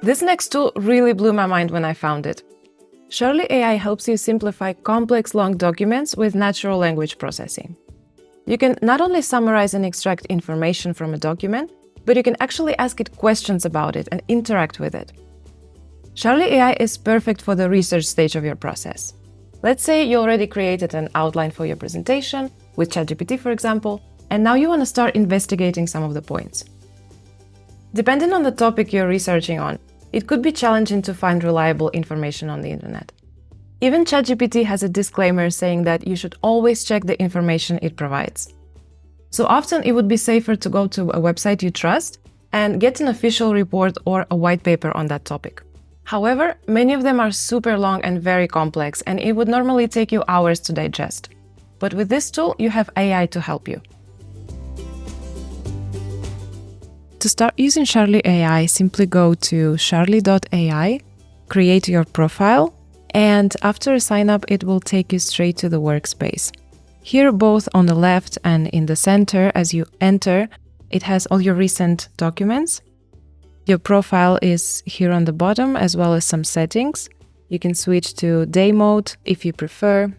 This next tool really blew my mind when I found it. Charlie AI helps you simplify complex long documents with natural language processing. You can not only summarize and extract information from a document, but you can actually ask it questions about it and interact with it. Charlie AI is perfect for the research stage of your process. Let's say you already created an outline for your presentation, with ChatGPT for example, and now you want to start investigating some of the points. Depending on the topic you're researching on, it could be challenging to find reliable information on the internet. Even ChatGPT has a disclaimer saying that you should always check the information it provides. So often it would be safer to go to a website you trust and get an official report or a white paper on that topic. However, many of them are super long and very complex, and it would normally take you hours to digest. But with this tool, you have AI to help you. To start using Charlie AI, simply go to charlie.ai, create your profile, and after sign up, it will take you straight to the workspace. Here, both on the left and in the center, as you enter, it has all your recent documents. Your profile is here on the bottom, as well as some settings. You can switch to day mode if you prefer.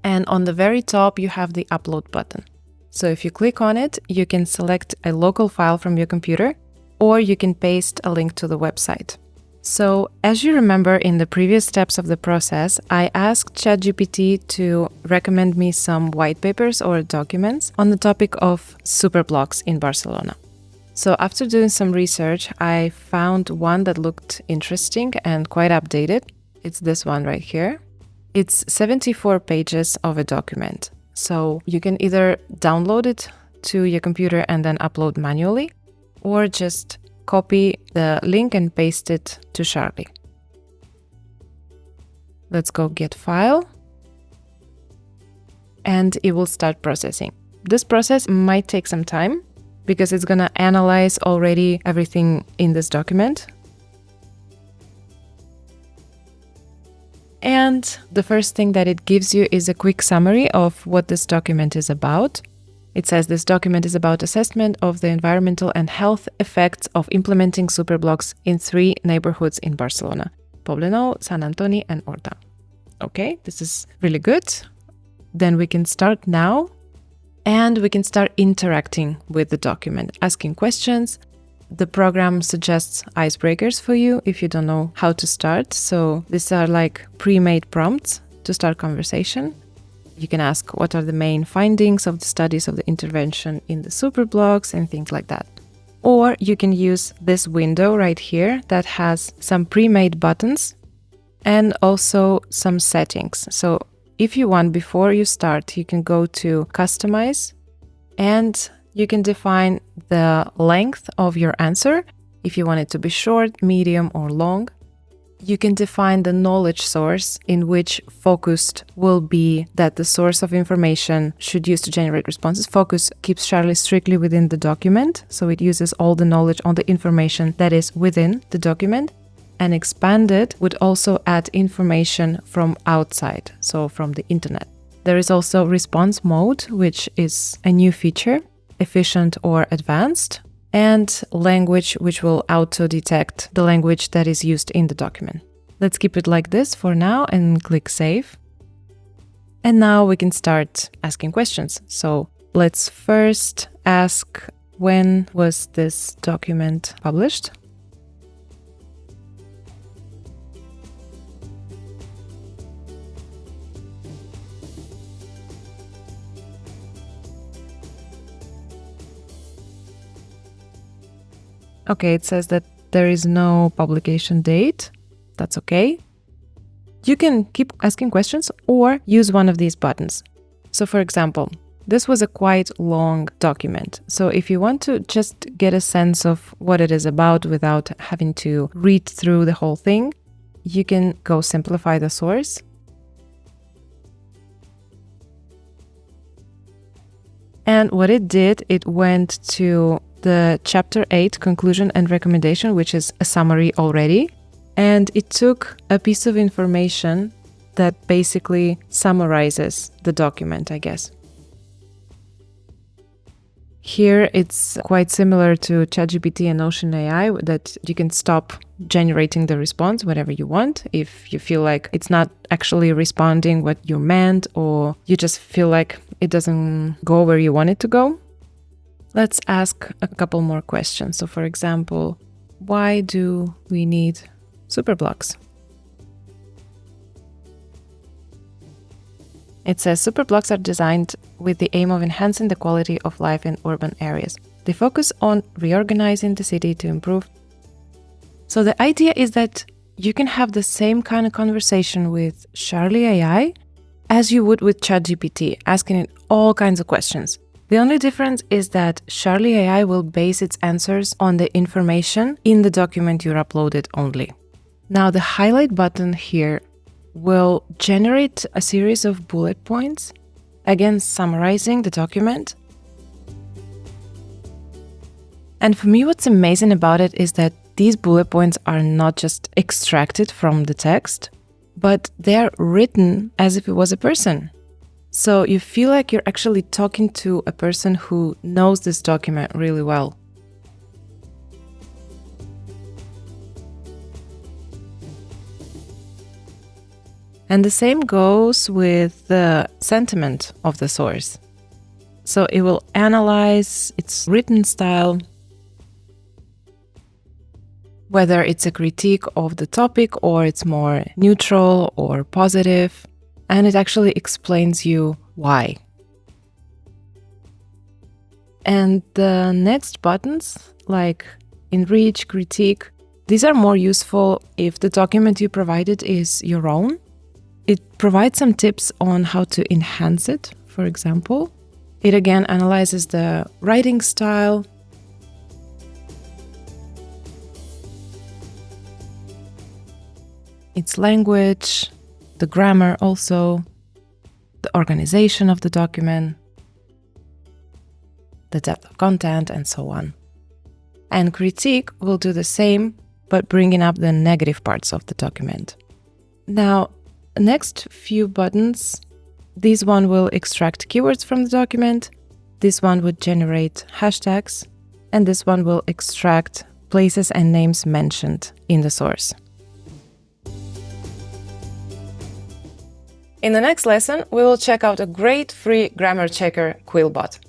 And on the very top, you have the upload button. So if you click on it, you can select a local file from your computer, or you can paste a link to the website. So as you remember in the previous steps of the process, I asked ChatGPT to recommend me some white papers or documents on the topic of superblocks in Barcelona. So after doing some research, I found one that looked interesting and quite updated. It's this one right here. It's 74 pages of a document. So you can either download it to your computer and then upload manually, or just copy the link and paste it to Charlie. Let's go get file. And it will start processing. This process might take some time because it's going to analyze already everything in this document. And the first thing that it gives you is a quick summary of what this document is about. It says this document is about assessment of the environmental and health effects of implementing superblocks in 3 neighborhoods in Barcelona: Poblenou, Sant Antoni, and Horta. Okay, this is really good. Then we can start now, and we can start interacting with the document, asking questions. The program suggests icebreakers for you if you don't know how to start. So these are like pre-made prompts to start conversation. You can ask what are the main findings of the studies of the intervention in the superblocks and things like that. Or you can use this window right here that has some pre-made buttons and also some settings. So if you want, before you start, you can go to Customize and you can define the length of your answer, if you want it to be short, medium, or long. You can define the knowledge source in which focused will be that the source of information should use to generate responses. Focus keeps Charlie strictly within the document, so it uses all the knowledge on the information that is within the document. And expanded would also add information from outside, so from the internet. There is also response mode, which is a new feature. Efficient or advanced, and language, which will auto-detect the language that is used in the document. Let's keep it like this for now and click Save. And now we can start asking questions. So let's first ask, when was this document published? Okay, it says that there is no publication date. That's okay. You can keep asking questions or use one of these buttons. So for example, this was a quite long document. So if you want to just get a sense of what it is about without having to read through the whole thing, you can go simplify the source. And what it did, it went to the Chapter 8 conclusion and recommendation, which is a summary already. And it took a piece of information that basically summarizes the document, I guess. Here, it's quite similar to ChatGPT and OceanAI that you can stop generating the response whenever you want if you feel like it's not actually responding what you meant, or you just feel like it doesn't go where you want it to go. Let's ask a couple more questions. So for example, why do we need superblocks? It says superblocks are designed with the aim of enhancing the quality of life in urban areas. They focus on reorganizing the city to improve. So the idea is that you can have the same kind of conversation with Charlie AI as you would with ChatGPT, asking it all kinds of questions. The only difference is that Charlie AI will base its answers on the information in the document you uploaded only. Now the highlight button here will generate a series of bullet points, again summarizing the document. And for me, what's amazing about it is that these bullet points are not just extracted from the text, but they're written as if it was a person. So you feel like you're actually talking to a person who knows this document really well. And the same goes with the sentiment of the source. So it will analyze its written style, whether it's a critique of the topic or it's more neutral or positive, and it actually explains you why. And the next buttons, like enrich, critique, these are more useful if the document you provided is your own. It provides some tips on how to enhance it, for example. It again analyzes the writing style, its language, the grammar also, the organization of the document, the depth of content, and so on. And critique will do the same, but bringing up the negative parts of the document. Now, next few buttons, this one will extract keywords from the document, this one would generate hashtags, and this one will extract places and names mentioned in the source. In the next lesson, we will check out a great free grammar checker, Quillbot.